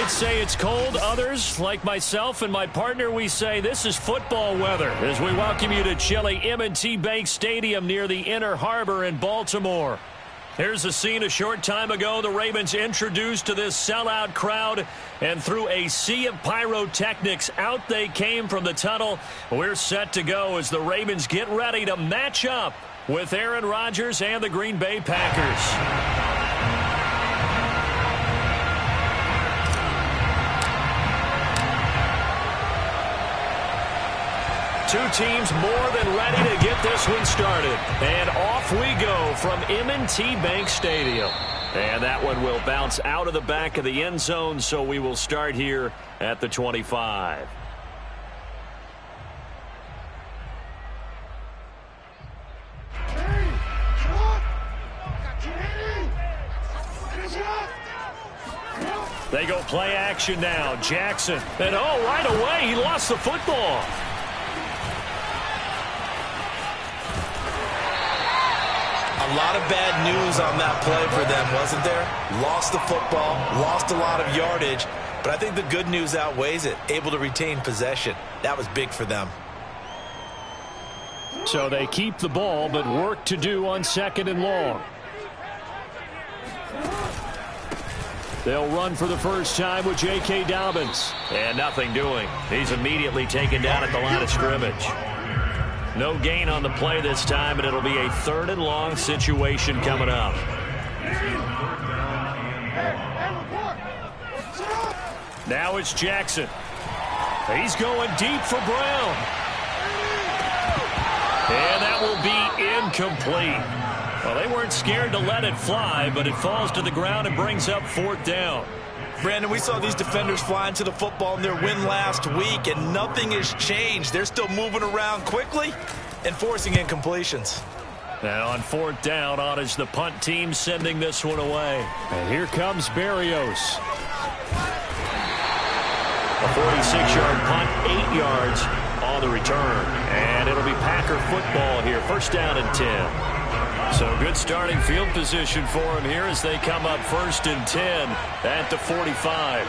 might say it's cold. Others, like myself and my partner, we say this is football weather as we welcome you to chilly M&T Bank Stadium near the Inner Harbor in Baltimore. Here's a scene a short time ago. The Ravens introduced to this sellout crowd, and through a sea of pyrotechnics, out they came from the tunnel. We're set to go as the Ravens get ready to match up with Aaron Rodgers and the Green Bay Packers. Two teams more than ready to get this one started. And off we go from M&T Bank Stadium. And that one will bounce out of the back of the end zone, so we will start here at the 25. They go play action now. Jackson. And right away, he lost the football. A lot of bad news on that play for them, wasn't there? Lost the football, lost a lot of yardage, but I think the good news outweighs it. Able to retain possession. That was big for them. So they keep the ball, but work to do on 2nd and long. They'll run for the first time with J.K. Dobbins. And nothing doing. He's immediately taken down at the line of scrimmage. No gain on the play this time, and it'll be a 3rd and long situation coming up. Now it's Jackson. He's going deep for Brown. And that will be incomplete. Well, they weren't scared to let it fly, but it falls to the ground and brings up 4th down. Brandon, we saw these defenders flying to the football in their win last week, and nothing has changed. They're still moving around quickly and forcing incompletions. And on 4th down, on is the punt team sending this one away. And here comes Berrios. A 46-yard punt, 8 yards on the return. And it'll be Packer football here, 1st down and 10. So good starting field position for him here as they come up 1st and 10 at the 45.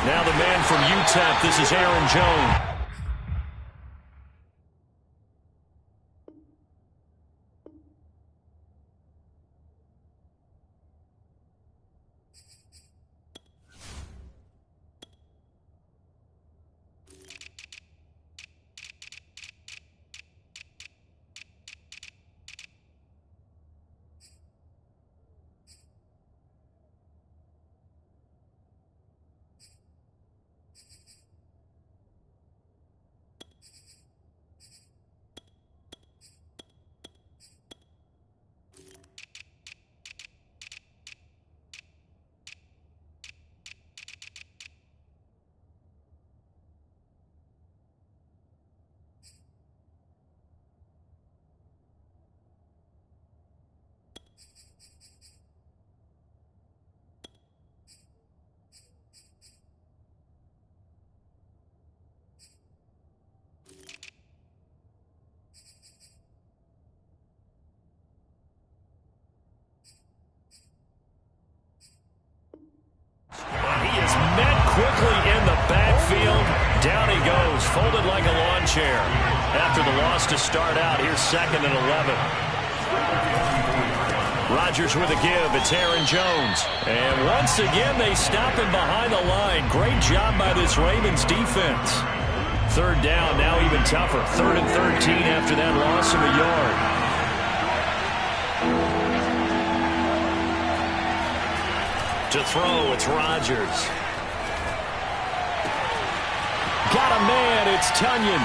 Now the man from UTEP, this is Aaron Jones. Quickly in the backfield. Down he goes, folded like a lawn chair. After the loss to start out, here's 2nd and 11. Rodgers with a give. It's Aaron Jones. And once again, they stop him behind the line. Great job by this Ravens defense. 3rd down, now even tougher. 3rd and 13 after that loss of a yard. To throw, it's Rodgers. Got a man, it's Tunyon.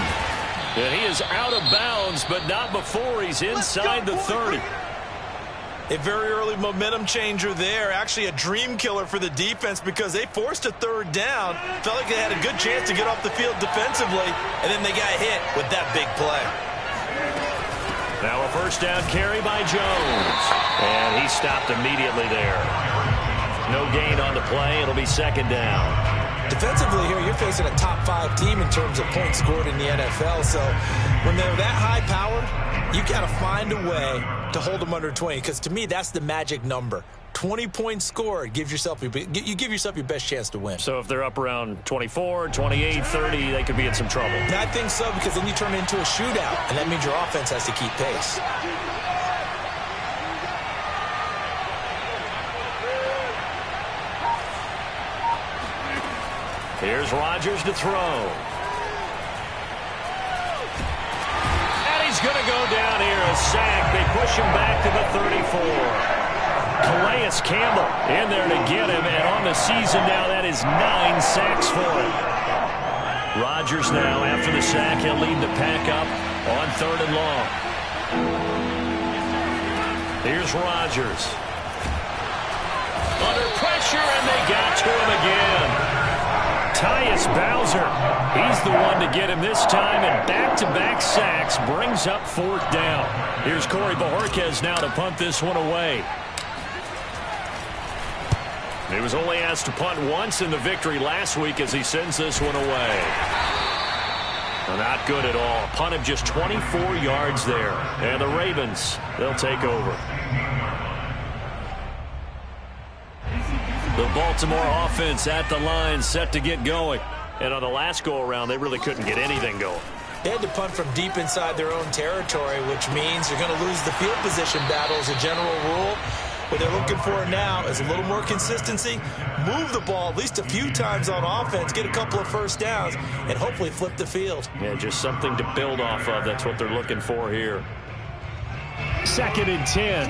And he is out of bounds, but not before he's inside the 30. A very early momentum changer there. Actually a dream killer for the defense because they forced a 3rd down. Felt like they had a good chance to get off the field defensively, and then they got hit with that big play. Now a 1st down carry by Jones. And he stopped immediately there. No gain on the play. It'll be 2nd down. Defensively here, you're facing a top 5 team in terms of points scored in the NFL. So when they're that high-powered, you got to find a way to hold them under 20. Because to me, that's the magic number. 20-point score, you give yourself your best chance to win. So if they're up around 24, 28, 30, they could be in some trouble. And I think so, because then you turn it into a shootout, and that means your offense has to keep pace. Here's Rodgers to throw. He's going to go down here, a sack. They push him back to the 34. Calais Campbell in there to get him, and on the season now, that is 9 sacks for him. Rodgers now, after the sack, he'll lead the pack up on 3rd and long. Here's Rodgers. Under pressure, and they got to him again. Tyus Bowser, he's the one to get him this time, and back-to-back sacks brings up 4th down. Here's Corey Bojorquez now to punt this one away. He was only asked to punt once in the victory last week as he sends this one away. Well, not good at all. Punt of just 24 yards there. And the Ravens, they'll take over. The Baltimore offense at the line, set to get going. And on the last go-around, they really couldn't get anything going. They had to punt from deep inside their own territory, which means you're going to lose the field position battle as a general rule. What they're looking for now is a little more consistency, move the ball at least a few times on offense, get a couple of first downs, and hopefully flip the field. Yeah, just something to build off of. That's what they're looking for here. 2nd and 10.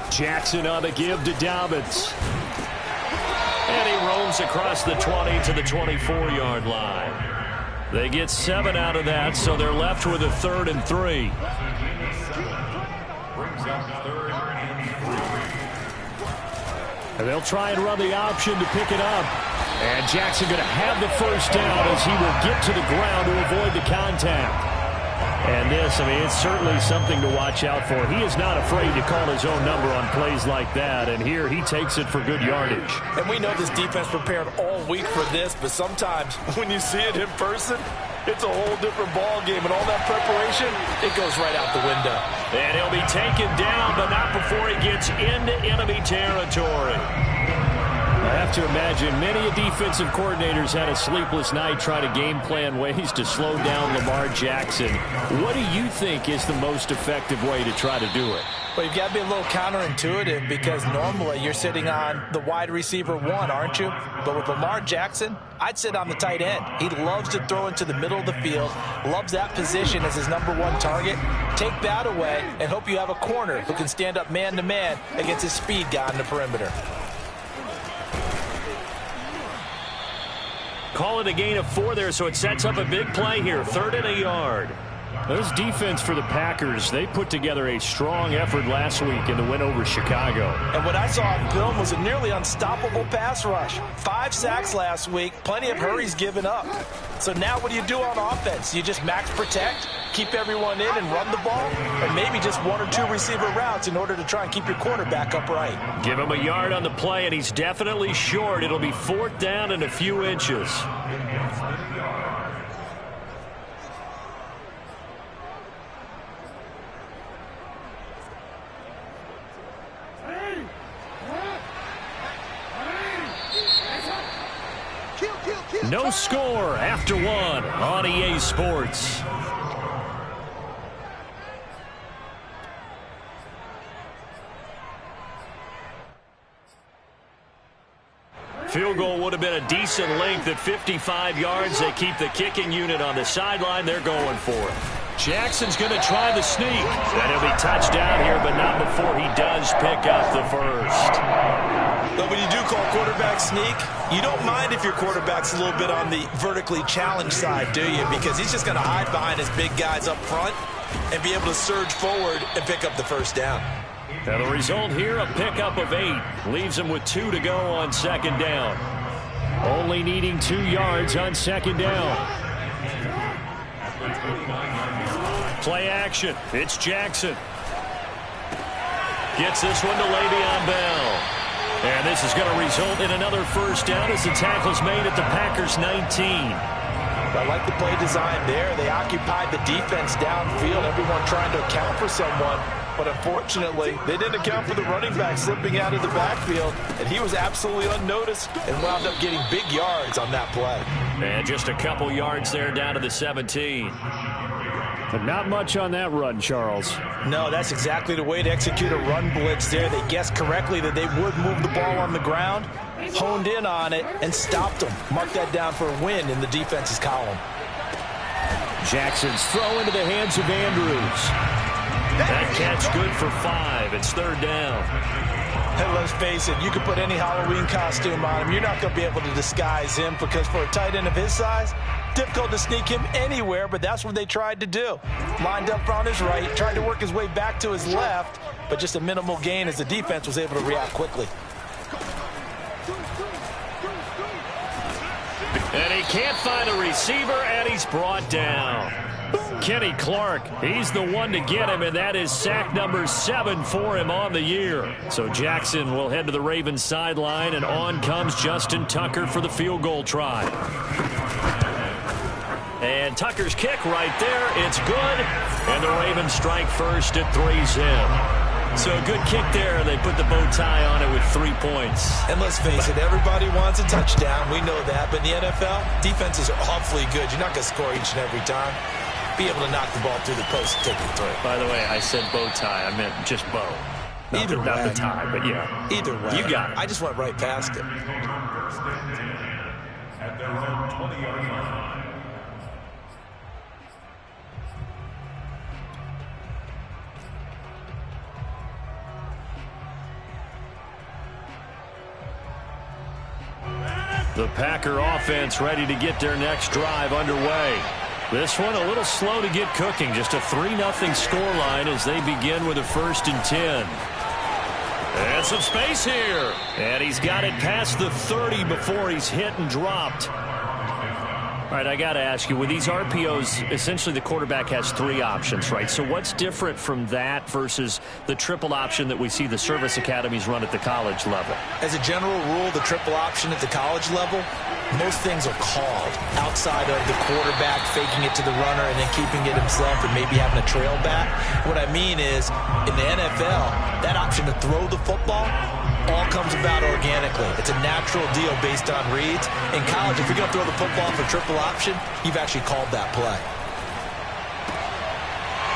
Jackson on the give to Dobbins. And he roams across the 20 to the 24-yard line. They get 7 out of that, so they're left with a 3rd and 3. And they'll try and run the option to pick it up. And Jackson going to have the first down as he will get to the ground to avoid the contact. And this, I mean, it's certainly something to watch out for. He is not afraid to call his own number on plays like that. And here he takes it for good yardage. And we know this defense prepared all week for this, but sometimes when you see it in person, it's a whole different ball game. And all that preparation, it goes right out the window. And he'll be taken down, but not before he gets into enemy territory. I have to imagine many defensive coordinators had a sleepless night trying to game plan ways to slow down Lamar Jackson. What do you think is the most effective way to try to do it? Well, you've got to be a little counterintuitive because normally you're sitting on the wide receiver 1, aren't you? But with Lamar Jackson, I'd sit on the tight end. He loves to throw into the middle of the field, loves that position as his #1 target. Take that away and hope you have a corner who can stand up man-to-man against his speed guy on the perimeter. Call it a gain of 4 there, so it sets up a big play here. 3rd and a yard. This defense for the Packers, they put together a strong effort last week in the win over Chicago. And what I saw on film was a nearly unstoppable pass rush. 5 sacks last week, plenty of hurries given up. So now what do you do on offense? You just max protect, keep everyone in and run the ball, or maybe just 1 or 2 receiver routes in order to try and keep your quarterback upright. Give him a yard on the play, and he's definitely short. It'll be 4th down and a few inches. No score after 1 on EA Sports. Field goal would have been a decent length at 55 yards. They keep the kicking unit on the sideline. They're going for it. Jackson's going to try the sneak. And he'll be touched down here, but not before he does pick up the first. But when you do call quarterback sneak, you don't mind if your quarterback's a little bit on the vertically challenged side, do you? Because he's just going to hide behind his big guys up front and be able to surge forward and pick up the first down. And the result here, a pickup of 8. Leaves him with 2 to go on 2nd down. Only needing 2 yards on 2nd down. Play action. It's Jackson. Gets this one to Le'Veon Bell. And this is going to result in another first down as the tackle's made at the Packers' 19. I like the play design there. They occupied the defense downfield, everyone trying to account for someone. But unfortunately, they didn't account for the running back slipping out of the backfield, and he was absolutely unnoticed and wound up getting big yards on that play. And just a couple yards there down to the 17. But not much on that run, Charles. No, that's exactly the way to execute a run blitz there. They guessed correctly that they would move the ball on the ground, honed in on it, and stopped them. Mark that down for a win in the defense's column. Jackson's throw into the hands of Andrews. That catch good for 5. It's third down. And let's face it, you can put any Halloween costume on him. You're not going to be able to disguise him because for a tight end of his size, difficult to sneak him anywhere, but that's what they tried to do. Lined up on his right, tried to work his way back to his left, but just a minimal gain as the defense was able to react quickly. And he can't find a receiver, and he's brought down. Kenny Clark, he's the one to get him, and that is sack number 7 for him on the year. So Jackson will head to the Ravens sideline, and on comes Justin Tucker for the field goal try. And Tucker's kick right there, it's good, and the Ravens strike first at 3-zip. So a good kick there. They put the bow tie on it with 3 points. And let's face it, everybody wants a touchdown. We know that. But in the NFL, defenses are awfully good. You're not going to score each and every time. Be able to knock the ball through the post and take the throw. By the way, I said bow tie. I meant just bow. Not the tie, but yeah. Either way. You got it. I just went right past it. At their own 20-yard line. The Packer offense ready to get their next drive underway. This one a little slow to get cooking. Just a 3-0 scoreline as they begin with a 1st and 10. And some space here. And he's got it past the 30 before he's hit and dropped. All right, I got to ask you, with these RPOs, essentially the quarterback has 3 options, right? So what's different from that versus the triple option that we see the service academies run at the college level? As a general rule, the triple option at the college level, most things are called outside of the quarterback faking it to the runner and then keeping it himself and maybe having a trail back. What I mean is, in the NFL, that option to throw the football all comes about organically. It's a natural deal based on reads. In college, if you're going to throw the football for triple option, you've actually called that play.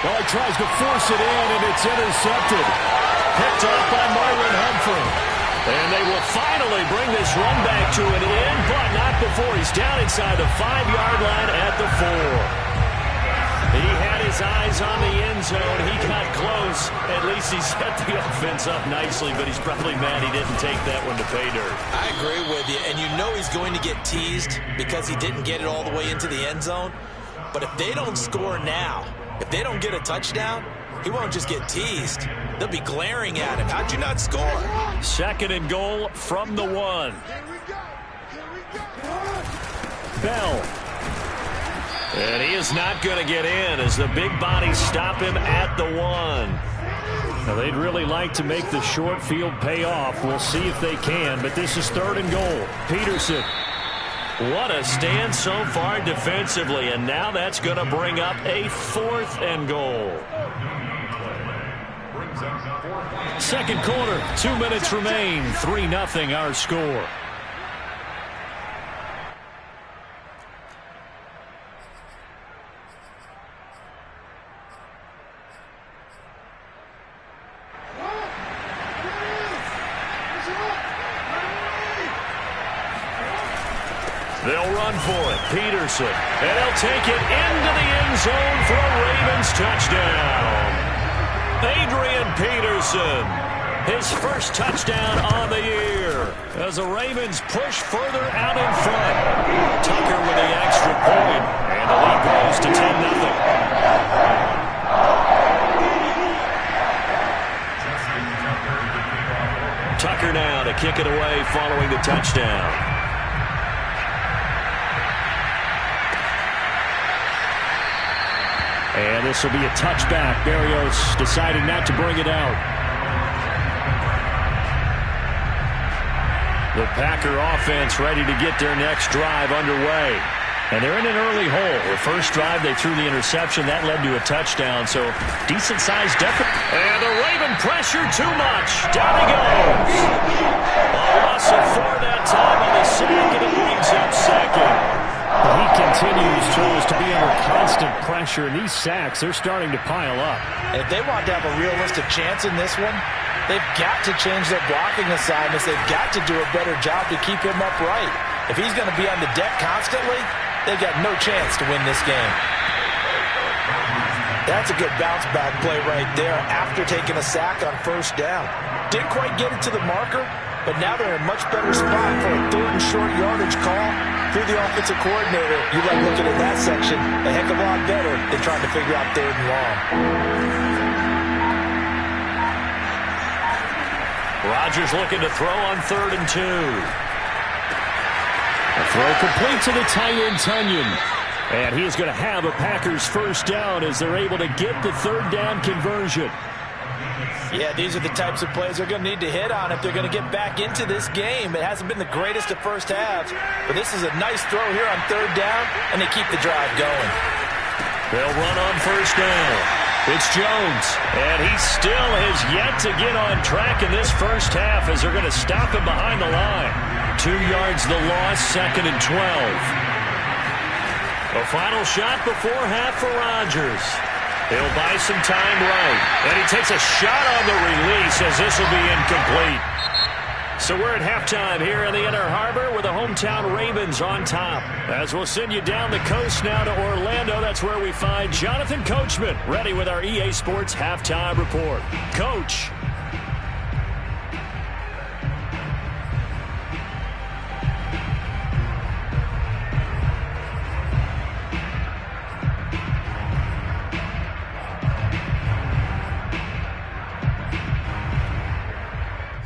Well, he tries to force it in, and it's intercepted. Picked up by Marlon Humphrey. And they will finally bring this run back to an end, but not before he's down inside the 5-yard line at the 4. He had his eyes on the end zone. He got close. At least he set the offense up nicely, but he's probably mad he didn't take that one to pay dirt. I agree with you, and you know he's going to get teased because he didn't get it all the way into the end zone. But if they don't score now, if they don't get a touchdown, he won't just get teased. They'll be glaring at him. How'd you not score? 2nd and goal from the 1. Bell. And he is not going to get in as the big bodies stop him at the 1. Now, they'd really like to make the short field pay off. We'll see if they can, but this is 3rd and goal. Peterson. What a stand so far defensively, and now that's going to bring up a 4th and goal. 2nd quarter, 2 minutes remain. 3-0 our score. They'll run for it. Peterson. And they'll take it into the end zone for a Ravens touchdown. Adrian Peterson. His first touchdown on the year. As the Ravens push further out in front. Tucker with the extra point. And the lead grows to 10-0. Tucker now to kick it away following the touchdown. And this will be a touchback. Berrios deciding not to bring it out. The Packer offense ready to get their next drive underway. And they're in an early hole. The first drive, they threw the interception. That led to a touchdown, so decent-sized deficit. And the Raven pressure too much. Down he goes. A loss of 4 that time on the sack, and it brings up second. He continues, Charles, to be under constant pressure, and these sacks, they're starting to pile up. If they want to have a realistic chance in this one, they've got to change their blocking assignments. They've got to do a better job to keep him upright. If he's going to be on the deck constantly, they've got no chance to win this game. That's a good bounce-back play right there after taking a sack on first down. Didn't quite get it to the marker, but now they're in a much better spot for a 3rd and short yardage call through the offensive coordinator. You like looking at that section a heck of a lot better than trying to figure out 3rd and long. Rodgers looking to throw on 3rd and 2. A throw complete to the tight end, Tunyon. And he is going to have a Packers first down as they're able to get the 3rd down conversion. Yeah, these are the types of plays they're going to need to hit on if they're going to get back into this game. It hasn't been the greatest of first halves, but this is a nice throw here on 3rd down, and they keep the drive going. They'll run on first down. It's Jones, and he still has yet to get on track in this first half as they're going to stop him behind the line. 2 yards the loss, 2nd and 12. A final shot before half for Rodgers. He'll buy some time right. And he takes a shot on the release as this will be incomplete. So we're at halftime here in the Inner Harbor with the hometown Ravens on top. As we'll send you down the coast now to Orlando, that's where we find Jonathan Coachman ready with our EA Sports Halftime Report. Coach.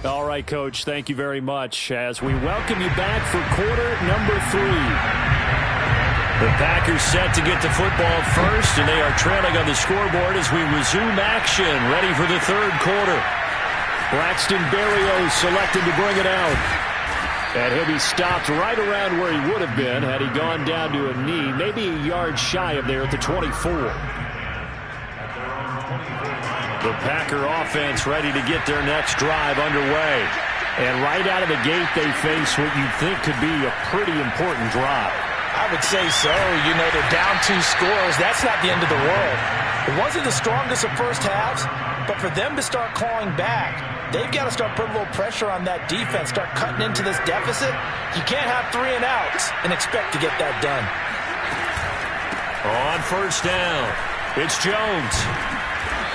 All right, Coach, thank you very much as we welcome you back for quarter number 3. The Packers set to get the football first, and they are trailing on the scoreboard as we resume action, ready for the 3rd quarter. Braxton Berrios selected to bring it out. And he'll be stopped right around where he would have been had he gone down to a knee, maybe a yard shy of there at the 24. The Packer offense ready to get their next drive underway. And right out of the gate, they face what you'd think could be a pretty important drive. I would say so. You know, they're down 2 scores. That's not the end of the world. It wasn't the strongest of first halves, but for them to start clawing back, they've got to start putting a little pressure on that defense, start cutting into this deficit. You can't have 3 and outs and expect to get that done. On first down, it's Jones.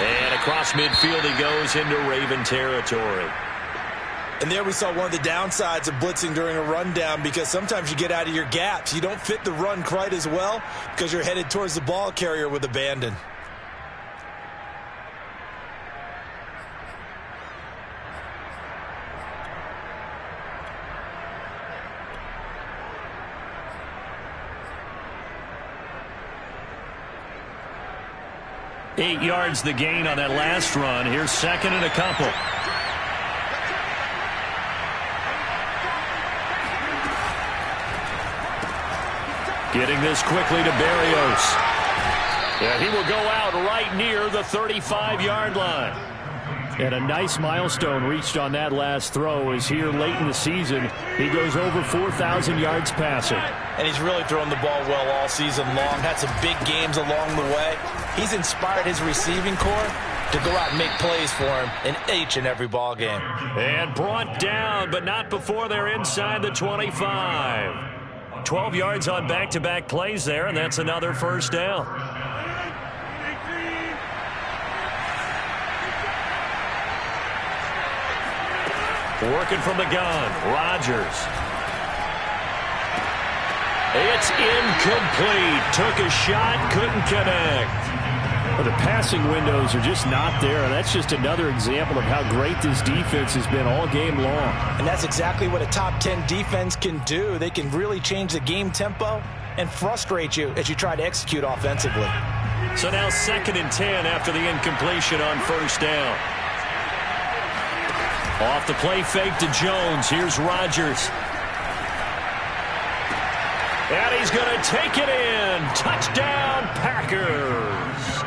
And across midfield he goes into Raven territory. And there we saw one of the downsides of blitzing during a rundown, because sometimes you get out of your gaps. You don't fit the run quite as well because you're headed towards the ball carrier with abandon. Eight yards the gain on that last run. Here's 2nd and a couple. Getting this quickly to Berrios. And he will go out right near the 35-yard line. And a nice milestone reached on that last throw as here late in the season, he goes over 4,000 yards passing. And he's really thrown the ball well all season long. Had some big games along the way. He's inspired his receiving corps to go out and make plays for him in each and every ball game. And brought down, but not before they're inside the 25. 12 yards on back-to-back plays there, and that's another first down. Working from the gun, Rodgers. It's incomplete. Took a shot, couldn't connect. Well, the passing windows are just not there. That's just another example of how great this defense has been all game long. And that's exactly what a top 10 defense can do. They can really change the game tempo and frustrate you as you try to execute offensively. So now 2nd and 10 after the incompletion on first down. Off the play fake to Jones. Here's Rodgers. And he he's going to take it in. Touchdown, Packers.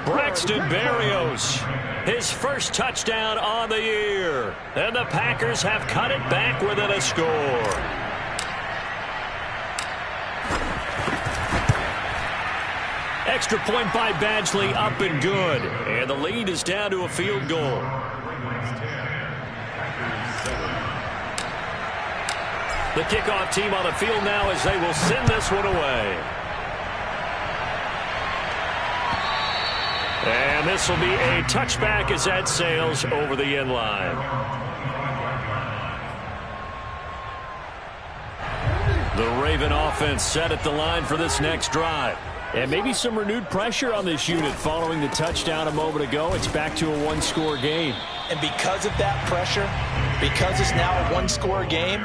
Braxton Berrios, his first touchdown on the year. And the Packers have cut it back within a score. Extra point by Badgley, up and good. And the lead is down to a field goal. The kickoff team on the field now as they will send this one away. And this will be a touchback as that sails over the end line. The Raven offense set at the line for this next drive. And maybe some renewed pressure on this unit following the touchdown a moment ago. It's back to a one-score game. And because of that pressure, because it's now a one-score game,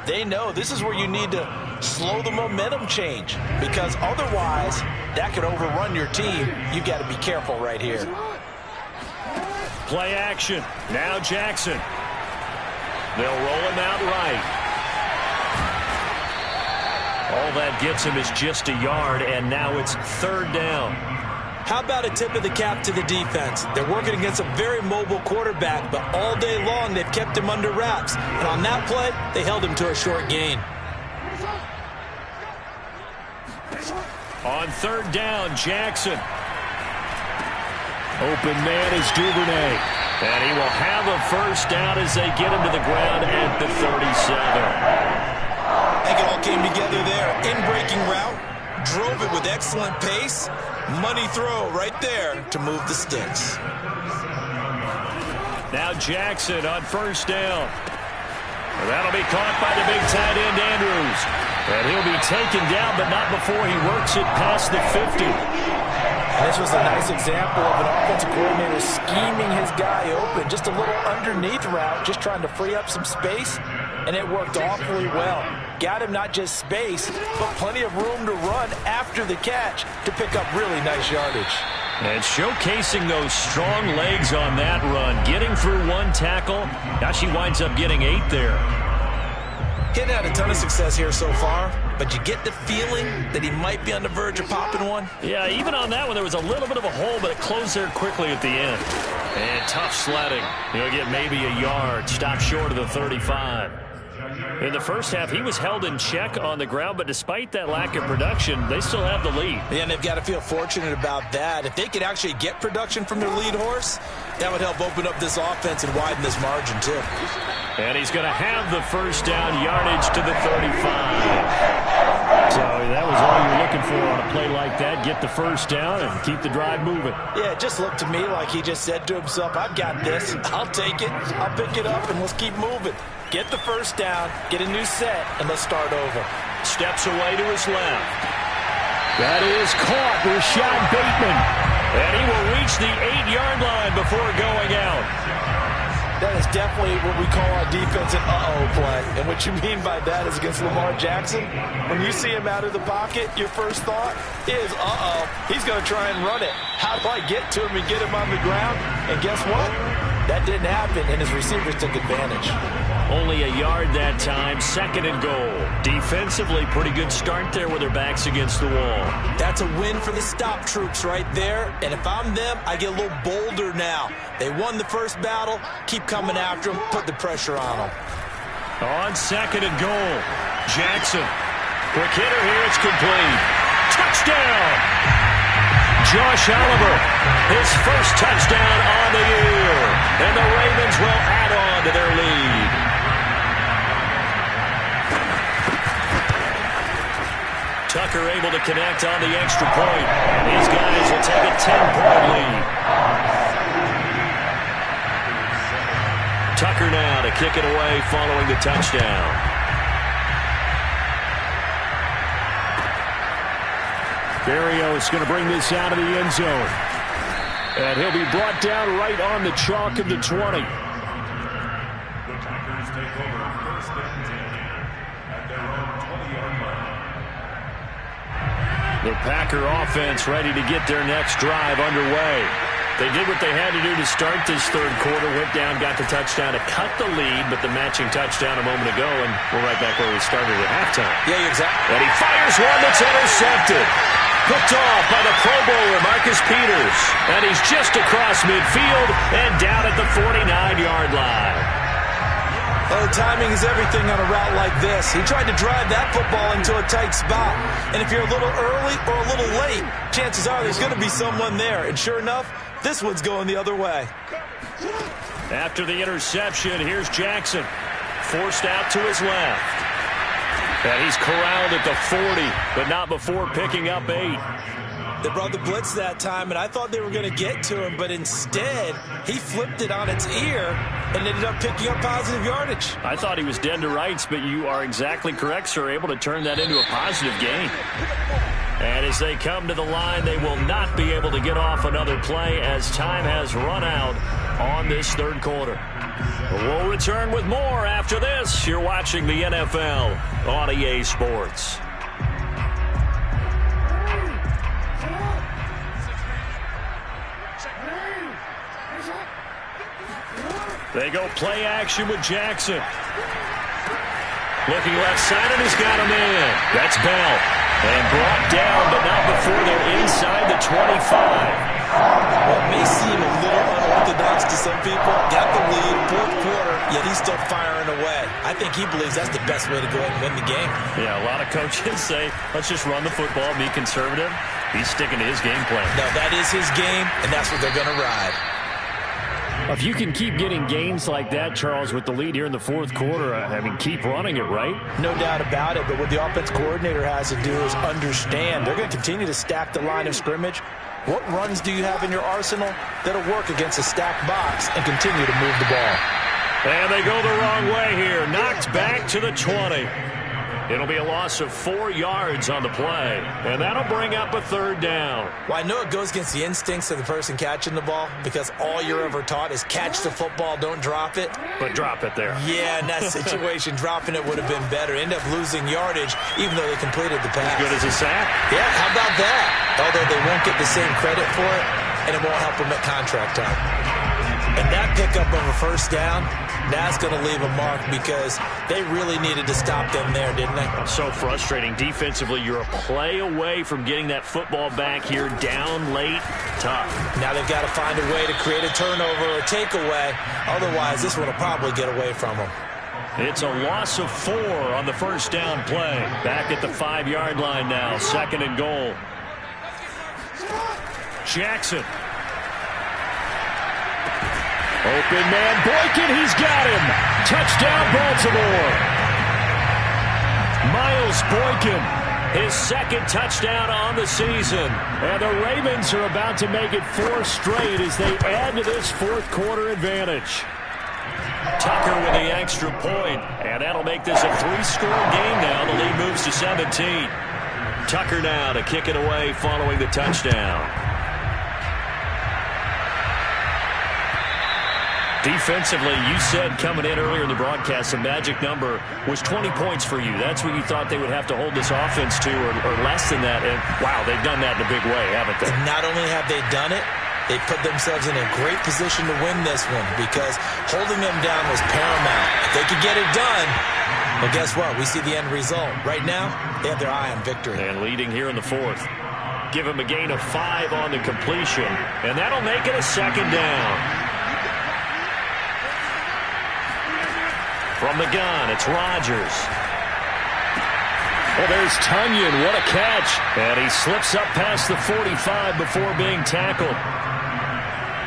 they know this is where you need to slow the momentum change, because otherwise that could overrun your team. You've got to be careful right here. Play action. Now Jackson. They'll roll him out right. All that gets him is just a yard, and now it's third down. How about a tip of the cap to the defense? They're working against a very mobile quarterback, but all day long they've kept him under wraps. And on that play, they held him to a short gain. On third down, Jackson. Open man is Duvernay. And he will have a first down as they get him to the ground at the 37. I think it all came together there. In-breaking route, drove it with excellent pace. Money throw right there to move the sticks. Now Jackson on first down. That'll be caught by the big tight end, Andrews. And he'll be taken down, but not before he works it past the 50. And this was a nice example of an offensive coordinator scheming his guy open. Just a little underneath route, just trying to free up some space. And it worked awfully well. Got him not just space, but plenty of room to run after the catch to pick up really nice yardage. And showcasing those strong legs on that run. Getting through one tackle. Now she winds up getting 8 there. He hadn't had a ton of success here so far, but you get the feeling that he might be on the verge of popping one. Yeah, even on that one, there was a little bit of a hole, but it closed there quickly at the end. And tough sledding. He'll get maybe a yard. Stop short of the 35. In the first half, he was held in check on the ground, but despite that lack of production, they still have the lead. Yeah, and they've got to feel fortunate about that. If they could actually get production from their lead horse, that would help open up this offense and widen this margin, too. And he's going to have the first down, yardage to the 35. So that was all you're looking for on a play like that. Get the first down and keep the drive moving. Yeah, it just looked to me like he just said to himself, I've got this. I'll take it. I'll pick it up, and let's keep moving. Get the first down, get a new set, and let's start over. Steps away to his left. That is caught. Rashad Bateman. And he will reach the 8-yard line before going out. That is definitely what we call on defense an uh-oh play. And what you mean by that is against Lamar Jackson, when you see him out of the pocket, your first thought is, uh-oh, he's going to try and run it. How do I get to him and get him on the ground? And guess what? That didn't happen, and his receivers took advantage. Only a yard that time, second and goal. Defensively, pretty good start there with their backs against the wall. That's a win for the stop troops right there. And if I'm them, I get a little bolder now. They won the first battle. Keep coming after them. Put the pressure on them. On second and goal, Jackson. Quick hitter here. It's complete. Touchdown! Josh Oliver, his first touchdown on the year. And the Ravens will add on to their lead. Tucker able to connect on the extra point. And these guys will take a 10-point lead. Tucker now to kick it away following the touchdown. Berrios going to bring this out of the end zone. And he'll be brought down right on the chalk of the 20. The Packers take over first and 10 at their own 20-yard line. The Packer offense ready to get their next drive underway. They did what they had to do to start this third quarter. Went down, got the touchdown to cut the lead, but the matching touchdown a moment ago, and we're right back where we started at halftime. Yeah, exactly. And he fires one that's intercepted. Picked off by the Pro Bowler, Marcus Peters. And he's just across midfield and down at the 49-yard line. Well, timing is everything on a route like this. He tried to drive that football into a tight spot. And if you're a little early or a little late, chances are there's going to be someone there. And sure enough, this one's going the other way. After the interception, here's Jackson. Forced out to his left. And he's corralled at the 40, but not before picking up 8. They brought the blitz that time, and I thought they were going to get to him, but instead, he flipped it on its ear and ended up picking up positive yardage. I thought he was dead to rights, but you are exactly correct, sir, able to turn that into a positive gain. And as they come to the line, they will not be able to get off another play as time has run out on this third quarter. We'll return with more after this. You're watching the NFL on EA Sports. They go play action with Jackson. Looking left side, and he's got him in. That's Bell. And brought down, but not before they're inside the 25. Well, it may seem a little unorthodox to some people. Got the lead, fourth quarter, yet he's still firing away. I think he believes that's the best way to go ahead and win the game. Yeah, a lot of coaches say, let's just run the football, be conservative. He's sticking to his game plan. No, that is his game, and that's what they're going to ride. If you can keep getting gains like that, Charles, with the lead here in the fourth quarter, I mean, keep running it, right? No doubt about it, but what the offense coordinator has to do is understand they're going to continue to stack the line of scrimmage. What runs do you have in your arsenal that'll work against a stacked box and continue to move the ball? And they go the wrong way here. Knocked back to the 20. It'll be a loss of 4 yards on the play, and that'll bring up a third down. Well, I know it goes against the instincts of the person catching the ball because all you're ever taught is catch the football, don't drop it. But drop it there. Yeah, in that situation, dropping it would have been better. End up losing yardage, even though they completed the pass. As good as a sack? Yeah, how about that? Although they won't get the same credit for it, and it won't help them at contract time. And that pickup of a first down, that's going to leave a mark because they really needed to stop them there, didn't they? So frustrating. Defensively, you're a play away from getting that football back here down late. Tough. Now they've got to find a way to create a turnover or a takeaway. Otherwise, this one will probably get away from them. It's a loss of 4 on the first down play. Back at the 5-yard line now. 2nd and goal. Jackson. Open man, Boykin, he's got him. Touchdown, Baltimore. Miles Boykin, his 2nd touchdown on the season. And the Ravens are about to make it 4 straight as they add to this fourth quarter advantage. Tucker with the extra point, and that'll make this a 3-score game now. The lead moves to 17. Tucker now to kick it away following the touchdown. Defensively, you said coming in earlier in the broadcast, the magic number was 20 points for you. That's what you thought they would have to hold this offense to, or less than that. And, wow, they've done that in a big way, haven't they? And not only have they done it, they put themselves in a great position to win this one because holding them down was paramount. If they could get it done, well, guess what? We see the end result. Right now, they have their eye on victory. And leading here in the fourth. Give them a gain of 5 on the completion, and that'll make it a 2nd down. From the gun, it's Rodgers. Well, there's Tunyon. What a catch. And he slips up past the 45 before being tackled.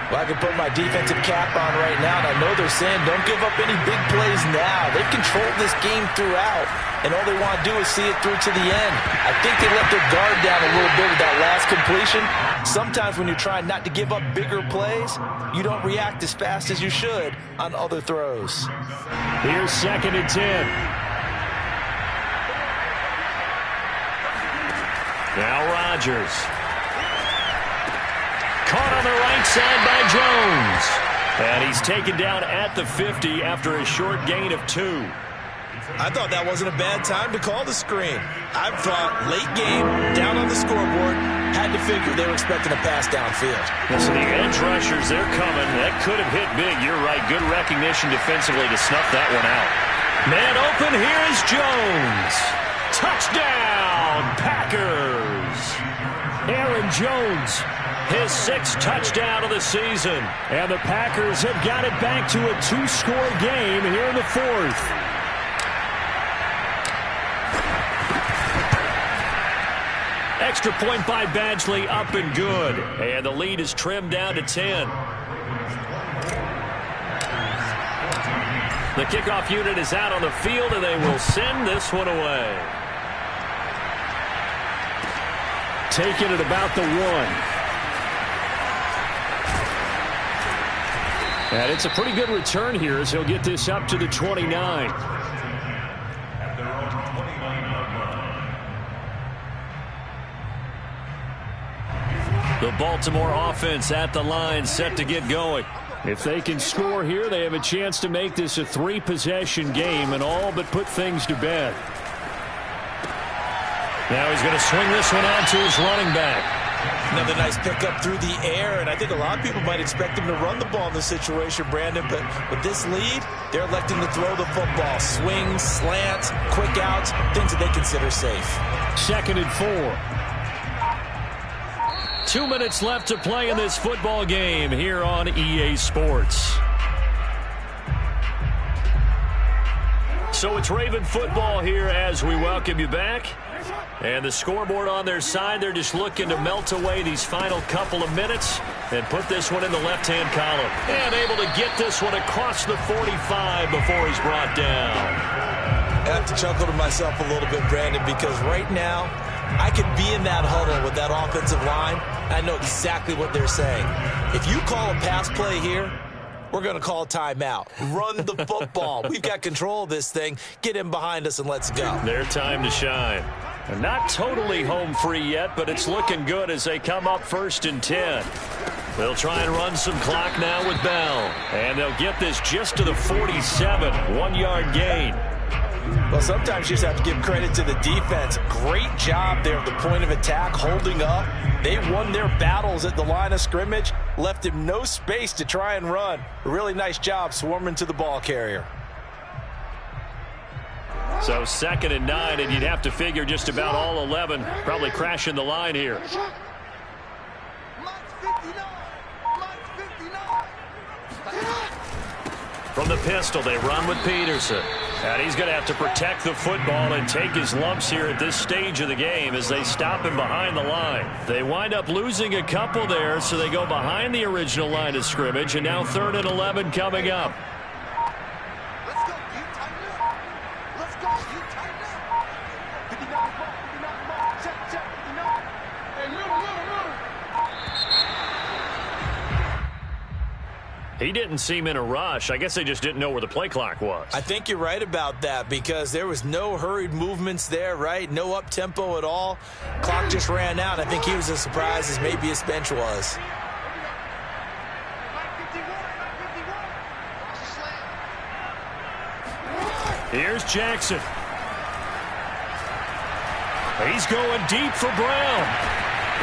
Well, I can put my defensive cap on right now, and I know they're saying don't give up any big plays now. They've controlled this game throughout, and all they want to do is see it through to the end. I think they let their guard down a little bit with that last completion. Sometimes when you're trying not to give up bigger plays, you don't react as fast as you should on other throws. Here's 2nd and 10. Now Rodgers. Caught on the right side by Jones. And he's taken down at the 50 after a short gain of 2. I thought that wasn't a bad time to call the screen. I thought late game, down on the scoreboard, Had to figure they were expecting a pass downfield. So the edge rushers, they're coming. That could have hit big. You're right. Good recognition defensively to snuff that one out. Man open. Here's Jones. Touchdown, Packers. Aaron Jones, his 6th touchdown of the season. And the Packers have got it back to a 2-score game here in the 4th. Extra point by Badgley, up and good. And the lead is trimmed down to 10. The kickoff unit is out on the field, and they will send this one away. Taking it about the 1. And it's a pretty good return here as he'll get this up to the 29. At their own 29-yard line. The Baltimore offense at the line, set to get going. If they can score here, they have a chance to make this a 3-possession game and all but put things to bed. Now he's going to swing this one out to his running back. Another nice pickup through the air, and I think a lot of people might expect him to run the ball in this situation, Brandon, but with this lead, they're electing to throw the football. Swings, slants, quick outs, things that they consider safe. 2nd and 4. 2 minutes left to play in this football game here on EA Sports. So it's Raven football here as we welcome you back. And the scoreboard on their side, they're just looking to melt away these final couple of minutes and put this one in the left-hand column. And able to get this one across the 45 before he's brought down. I have to chuckle to myself a little bit, Brandon, because right now, I could be in that huddle with that offensive line. I know exactly what they're saying. If you call a pass play here, we're going to call a timeout. Run the football. We've got control of this thing. Get in behind us and let's go. Their time to shine. They're not totally home free yet, but it's looking good as they come up 1st and 10. They'll try and run some clock now with Bell. And they'll get this just to the 47. 1-yard gain. Well, sometimes you just have to give credit to the defense. Great job there at the point of attack, holding up. They won their battles at the line of scrimmage, left him no space to try and run. A really nice job swarming to the ball carrier. So 2nd and 9, and you'd have to figure just about all 11 probably crashing the line here. From the pistol, they run with Peterson. And he's going to have to protect the football and take his lumps here at this stage of the game as they stop him behind the line. They wind up losing a couple there, so they go behind the original line of scrimmage, and now 3rd and 11 coming up. Let's go. You tighten up. Let's go. You tighten up. 59 ball. 59 ball. Check. 59. Hey, middle. He didn't seem in a rush. I guess they just didn't know where the play clock was. I think you're right about that because there was no hurried movements there, right? No up-tempo at all. Clock just ran out. I think he was as surprised as maybe his bench was. Here's Jackson. He's going deep for Brown.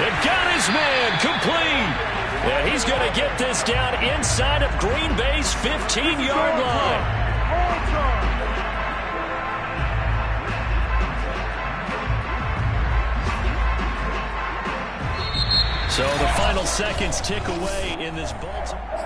And got his man complete. And he's going to get this down inside of Green Bay's 15-yard line. So the final seconds tick away in this Baltimore.